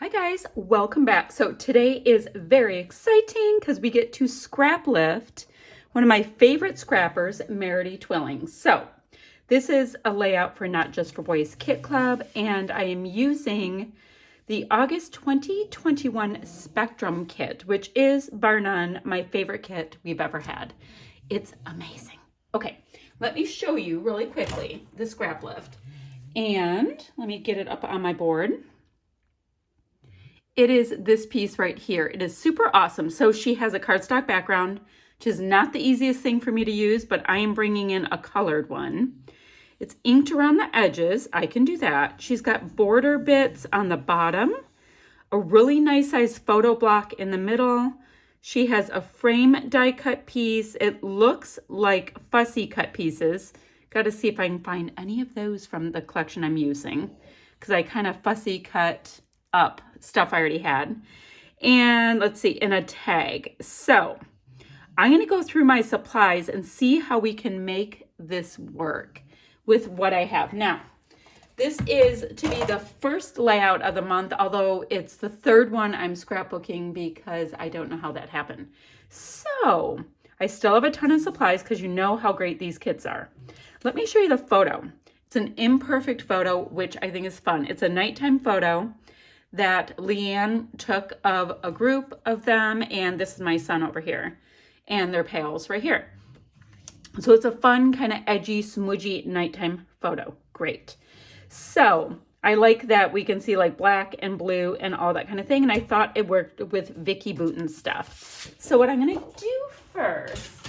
Hi guys, welcome back. So today is very exciting because we get to scrap lift one of my favorite scrappers, Merity Twilling. So this is a layout for Not Just for Boys Kit Club, and I am using the August 2021 Spectrum kit, which is bar none my favorite kit we've ever had. It's amazing. Okay, let me show you really quickly the scrap lift, and let me get it up on my board. It is this piece right here. It is super awesome. So she has a cardstock background, which is not the easiest thing for me to use, but I am bringing in a colored one. It's inked around the edges. I can do that. She's got border bits on the bottom, a really nice size photo block in the middle. She has a frame die cut piece. It looks like fussy cut pieces. Got to see if I can find any of those from the collection I'm using, because I kind of fussy cut up stuff I already had. And let's see, in a tag. So I'm going to go through my supplies and see how we can make this work with what I have. Now, this is to be the first layout of the month, although it's the third one I'm scrapbooking because I don't know how that happened. So I still have a ton of supplies because you know how great these kits are. Let me show you the photo. It's an imperfect photo, which I think is fun. It's a nighttime photo that Leanne took of a group of them, and this is my son over here, and their pails right here. So it's a fun, kind of edgy, smudgy nighttime photo. Great. So I like that we can see like black and blue and all that kind of thing, and I thought it worked with Vicki Boutin stuff. So what I'm going to do first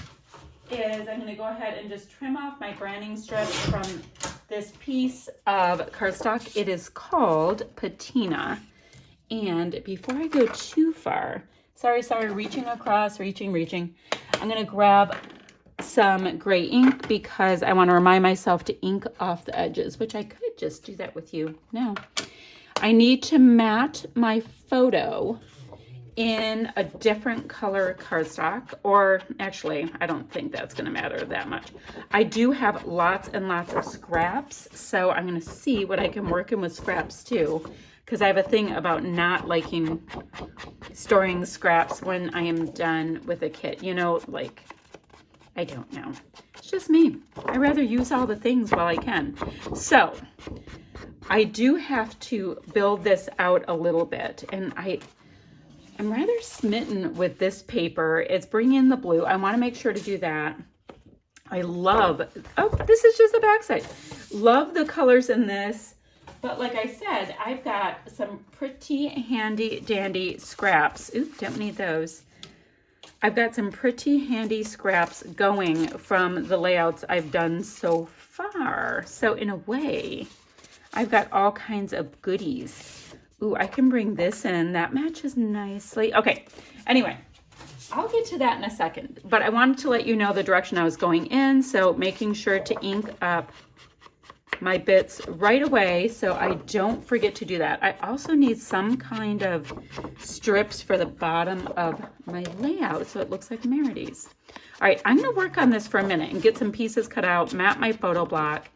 is I'm going to go ahead and just trim off my branding strips from this piece of cardstock. It is called Patina. And before I go too far, sorry, reaching across, reaching, I'm going to grab some gray ink because I want to remind myself to ink off the edges, which I could just do that with you now. I need to mat my photo in a different color cardstock, or actually, I don't think that's going to matter that much. I do have lots and lots of scraps, so I'm going to see what I can work in with scraps too, because I have a thing about not liking storing scraps when I am done with a kit. You know, like, I don't know. It's just me. I rather use all the things while I can. So I do have to build this out a little bit, and I'm rather smitten with this paper. It's bringing in the blue. I want to make sure to do that. I love, oh, this is just the backside. Love the colors in this. But like I said, I've got some pretty handy dandy scraps. Ooh, don't need those. I've got some pretty handy scraps going from the layouts I've done so far. So in a way, I've got all kinds of goodies. Ooh, I can bring this in. That matches nicely. Okay, anyway, I'll get to that in a second. But I wanted to let you know the direction I was going in, so making sure to ink up my bits right away so I don't forget to do that. I also need some kind of strips for the bottom of my layout so it looks like Merity's. All right, I'm going to work on this for a minute and get some pieces cut out, map my photo block,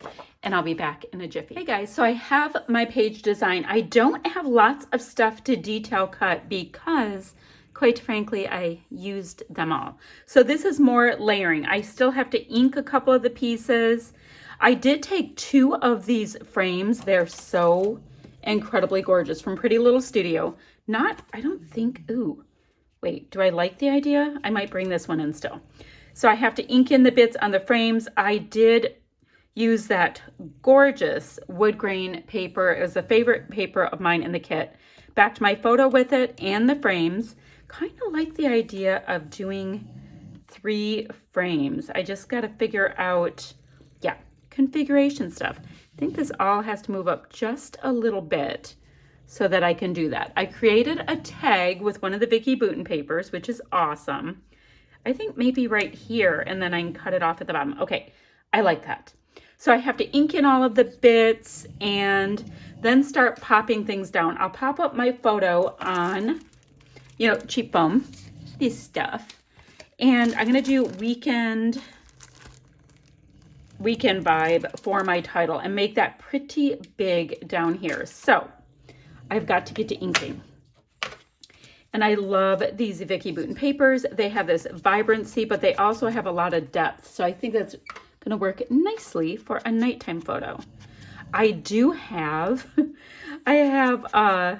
and I'll be back in a jiffy. Hey guys, so I have my page design. I don't have lots of stuff to detail cut because, quite frankly, I used them all. So this is more layering. I still have to ink a couple of the pieces. I did take 2 of these frames. They're so incredibly gorgeous from Pretty Little Studio. I don't think, ooh, wait, do I like the idea? I might bring this one in still. So I have to ink in the bits on the frames. I did use that gorgeous wood grain paper. It was a favorite paper of mine in the kit. Backed my photo with it and the frames. Kind of like the idea of doing 3 frames. I just got to figure out, yeah, configuration stuff. I think this all has to move up just a little bit so that I can do that. I created a tag with one of the Vicki Boutin papers, which is awesome. I think maybe right here, and then I can cut it off at the bottom. Okay, I like that. So I have to ink in all of the bits and then start popping things down. I'll pop up my photo on, you know, cheap foam, this stuff. And I'm gonna do weekend vibe for my title and make that pretty big down here. So I've got to get to inking. And I love these Vicki Boutin papers. They have this vibrancy, but they also have a lot of depth. So I think that's gonna work nicely for a nighttime photo. I do have, I have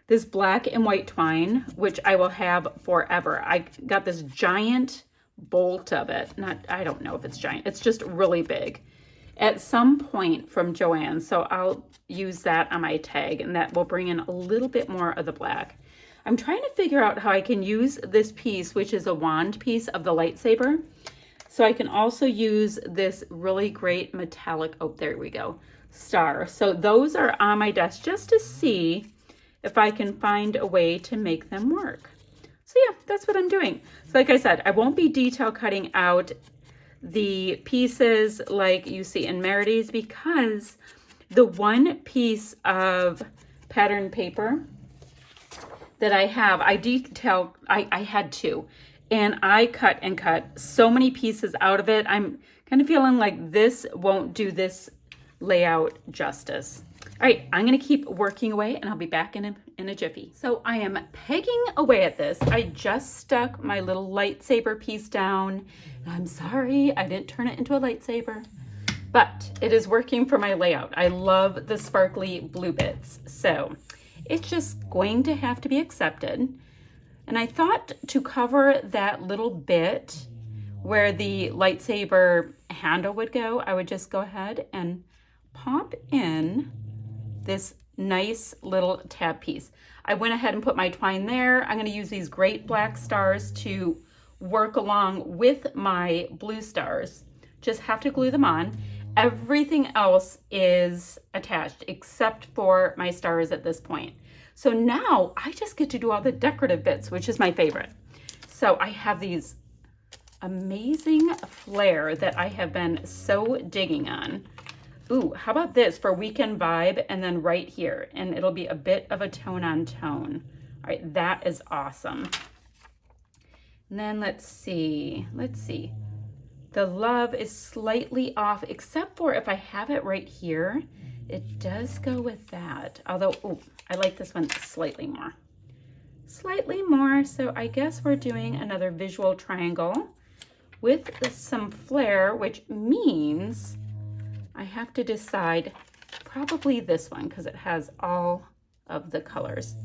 this black and white twine, which I will have forever. I got this giant bolt of it. I don't know if it's giant. It's just really big at some point from Joann. So I'll use that on my tag, and that will bring in a little bit more of the black. I'm trying to figure out how I can use this piece, which is a wand piece of the lightsaber. So I can also use this really great metallic, oh, there we go, star. So those are on my desk just to see if I can find a way to make them work. So yeah, that's what I'm doing. So like I said, I won't be detail cutting out the pieces like you see in Merity's, because the one piece of pattern paper that I have, I had two, and I cut and cut so many pieces out of it. I'm kind of feeling like this won't do this layout justice. All right, I'm gonna keep working away, and I'll be back in a jiffy. So I am pegging away at this. I just stuck my little lightsaber piece down. I'm sorry, I didn't turn it into a lightsaber, but it is working for my layout. I love the sparkly blue bits. So it's just going to have to be accepted. And I thought to cover that little bit where the lightsaber handle would go, I would just go ahead and pop in this nice little tab piece. I went ahead and put my twine there. I'm going to use these great black stars to work along with my blue stars. Just have to glue them on. Everything else is attached except for my stars at this point. So now I just get to do all the decorative bits, which is my favorite. So I have these amazing flare that I have been so digging on. Ooh, how about this for weekend vibe, and then right here, and it'll be a bit of a tone on tone. All right, that is awesome. And then let's see. The love is slightly off, except for if I have it right here, it does go with that. Although, ooh, I like this one slightly more. So I guess we're doing another visual triangle with some flare, which means I have to decide probably this one because it has all of the colors.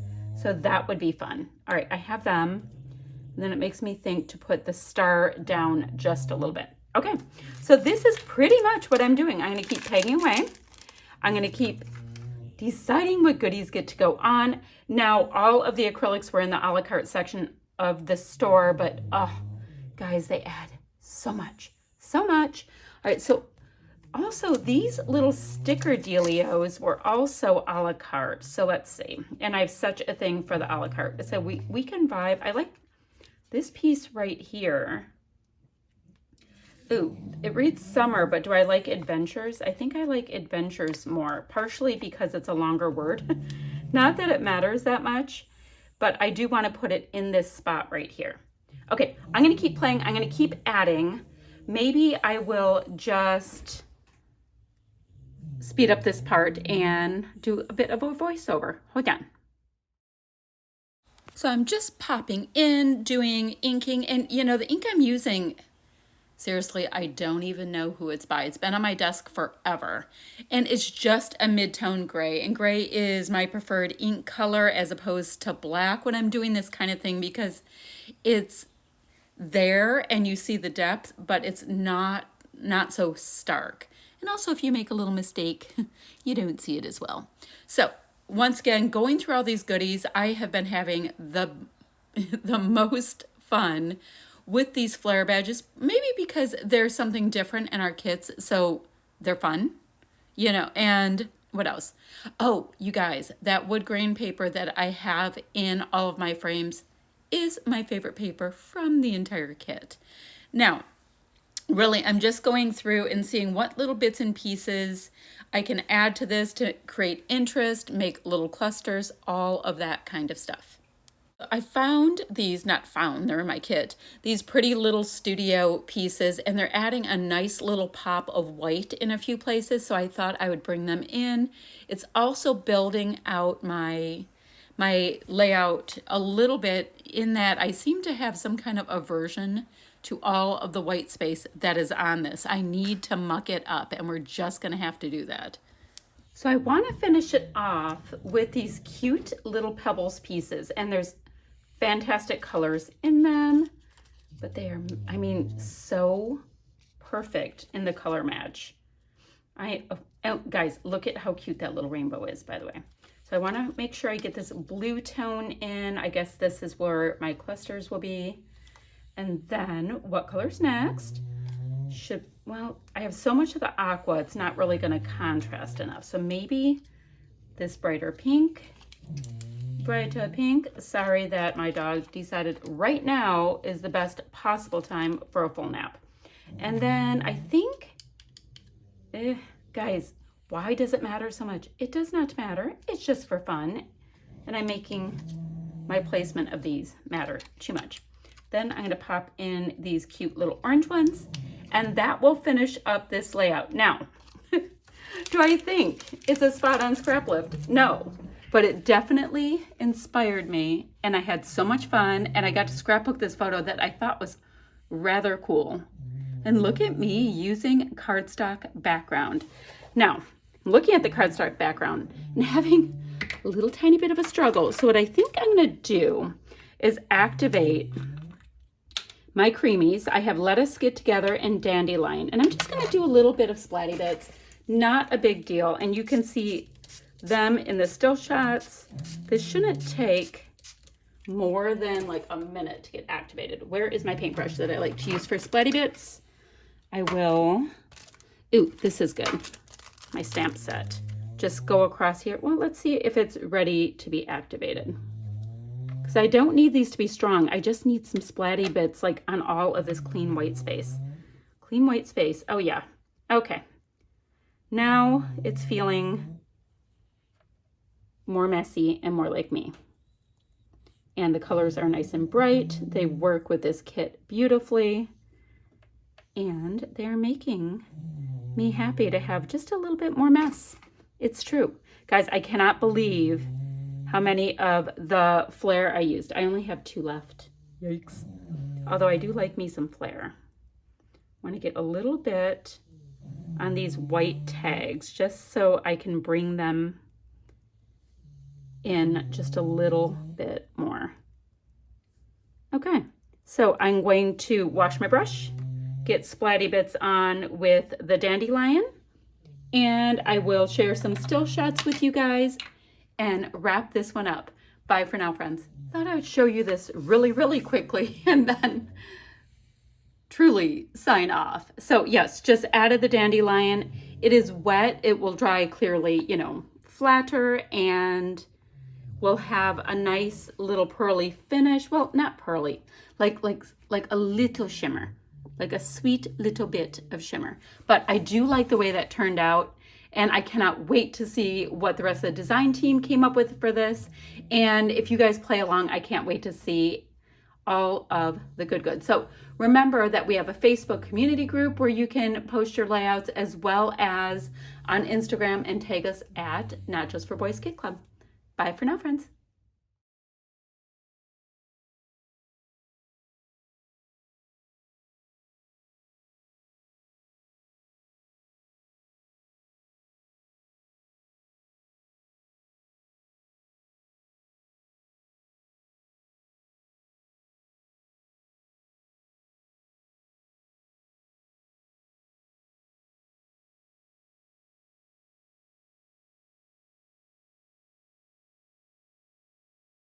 So that would be fun. All right, I have them. And then it makes me think to put the star down just a little bit. Okay, so this is pretty much what I'm doing. I'm gonna keep pegging away. I'm gonna keep deciding what goodies get to go on. Now, all of the acrylics were in the a la carte section of the store, but oh, guys, they add so much. All right, so also these little sticker dealios were also a la carte. So let's see, and I have such a thing for the a la carte. So we can vibe. I like this piece right here. Ooh, it reads summer, but do I like adventures? I think I like adventures more, partially because it's a longer word. Not that it matters that much, but I do want to put it in this spot right here. Okay, I'm going to keep playing. I'm going to keep adding. Maybe I will just speed up this part and do a bit of a voiceover. Hold on. So I'm just popping in, doing inking, and you know, the ink I'm using, seriously, I don't even know who it's by. It's been on my desk forever. And it's just a mid-tone gray. And gray is my preferred ink color as opposed to black when I'm doing this kind of thing, because it's there and you see the depth, but it's not so stark. And also if you make a little mistake, you don't see it as well. So once again, going through all these goodies, I have been having the most fun with these flare badges, maybe because there's something different in our kits, so they're fun, you know. And what else? Oh, you guys, that wood grain paper that I have in all of my frames is my favorite paper from the entire kit. Now, really, I'm just going through and seeing what little bits and pieces I can add to this to create interest, make little clusters, all of that kind of stuff. I found these, not found, they're in my kit, these pretty little studio pieces, and they're adding a nice little pop of white in a few places, so I thought I would bring them in. It's also building out my layout a little bit, in that I seem to have some kind of aversion to all of the white space that is on this. I need to muck it up, and we're just gonna have to do that. So I want to finish it off with these cute little pebbles pieces, and there's fantastic colors in them, but they are, I mean, so perfect in the color match. Oh, guys, look at how cute that little rainbow is, by the way. So I want to make sure I get this blue tone in. I guess this is where my clusters will be. And then what color's next? Well, I have so much of the aqua, it's not really going to contrast enough. So maybe this brighter pink. Sorry that my dog decided right now is the best possible time for a full nap. And then I think, guys, why does it matter so much? It does not matter. It's just for fun. And I'm making my placement of these matter too much. Then I'm going to pop in these cute little orange ones, and that will finish up this layout. Now, do I think it's a spot on scrap lift? No. But it definitely inspired me, and I had so much fun, and I got to scrapbook this photo that I thought was rather cool. And look at me using cardstock background. Now, looking at the cardstock background and having a little tiny bit of a struggle. So what I think I'm going to do is activate my creamies. I have Lettuce Get Together and Dandelion, and I'm just going to do a little bit of splatty bits. Not a big deal, and you can see them in the still shots. This shouldn't take more than like a minute to get activated. Where is my paintbrush that I like to use for splatty bits? I will, ooh, this is good. My stamp set. Just go across here. Well, let's see if it's ready to be activated. Because I don't need these to be strong. I just need some splatty bits like on all of this clean white space. Clean white space, oh yeah, okay. Now it's feeling more messy and more like me. And the colors are nice and bright. They work with this kit beautifully. And they're making me happy to have just a little bit more mess. It's true. Guys, I cannot believe how many of the flare I used. I only have 2 left. Yikes. Although I do like me some flare. I want to get a little bit on these white tags just so I can bring them in just a little bit more. Okay, so I'm going to wash my brush, get splatty bits on with the dandelion, and I will share some still shots with you guys and wrap this one up. Bye for now, friends. Thought I would show you this really, really quickly and then truly sign off. So yes, just added the dandelion. It is wet. It will dry clearly, you know, flatter, and we'll have a nice little pearly finish. Well, not pearly, like a little shimmer, like a sweet little bit of shimmer. But I do like the way that turned out, and I cannot wait to see what the rest of the design team came up with for this. And if you guys play along, I can't wait to see all of the good. So remember that we have a Facebook community group where you can post your layouts, as well as on Instagram, and tag us at Not Just for Boys Kit Club. Bye for now, friends.